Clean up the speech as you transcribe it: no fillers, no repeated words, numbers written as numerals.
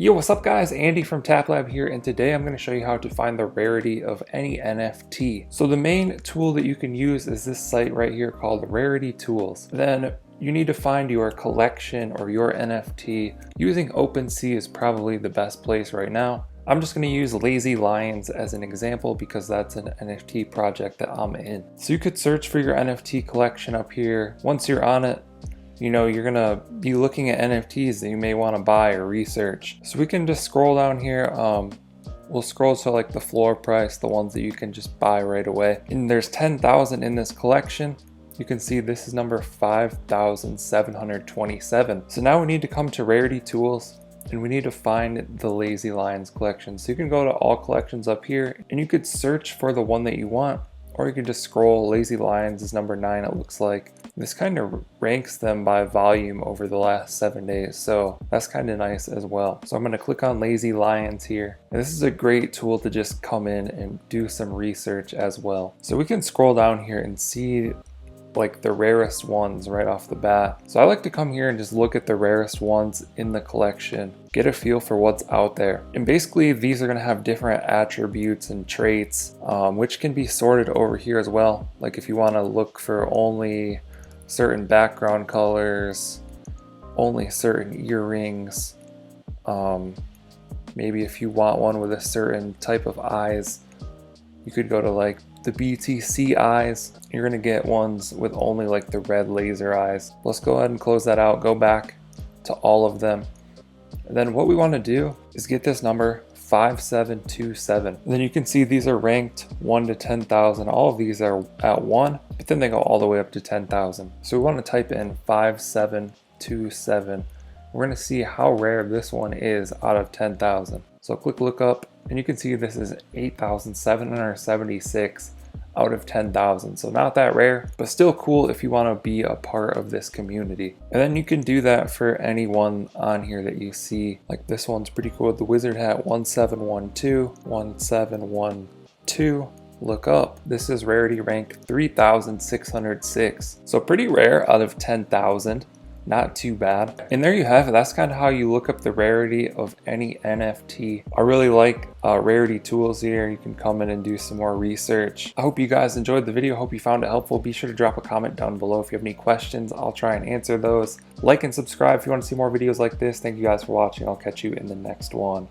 Yo, what's up guys? Andy from TapLab here, and today I'm going to show you how to find the rarity of any NFT. So the main tool that you can use is this site right here called Rarity Tools. Then you need to find your collection or your NFT. Using OpenSea is probably the best place right now. I'm just going to use Lazy Lions as an example because that's an NFT project that I'm in. So you could search for your NFT collection up here. Once you're on it, you know, you're gonna be looking at NFTs that you may want to buy or research. So we can just scroll down here. We'll scroll to like the floor price, the ones that you can just buy right away. And there's 10,000 in this collection. You can see this is number 5,727. So now we need to come to Rarity Tools and we need to find the Lazy Lions collection. So you can go to all collections up here and you could search for the one that you want, or you can just scroll. Lazy Lions is number 9, it looks like. This kind of ranks them by volume over the last 7 days, so that's kind of nice as well. So I'm going to click on Lazy Lions here. And this is a great tool to just come in and do some research as well. So we can scroll down here and see like the rarest ones right off the bat. So I like to come here and just look at the rarest ones in the collection, get a feel for what's out there. And basically these are going to have different attributes and traits, which can be sorted over here as well. Like if you want to look for only certain background colors, only certain earrings, maybe if you want one with a certain type of eyes, you could go to like the BTC eyes. You're gonna get ones with only like the red laser eyes. Let's go ahead and close that out, go back to all of them. And then what we want to do is get this number 5727. And then you can see these are ranked 1 to 10,000. All of these are at 1, but then they go all the way up to 10,000. So we want to type in 5727. We're going to see how rare this one is out of 10,000. So click look up and you can see this is 8,776 out of 10,000. So not that rare, but still cool if you want to be a part of this community. And then you can do that for anyone on here that you see. Like this one's pretty cool. The wizard hat 1712, 1712. Look up. This is Rarity Rank 3,606. So pretty rare out of 10,000. Not too bad. And there you have it. That's kind of how you look up the rarity of any NFT. I really like Rarity Tools here. You can come in and do some more research. I hope you guys enjoyed the video. Hope you found it helpful. Be sure to drop a comment down below if you have any questions. I'll try and answer those. Like and subscribe if you want to see more videos like this. Thank you guys for watching. I'll catch you in the next one.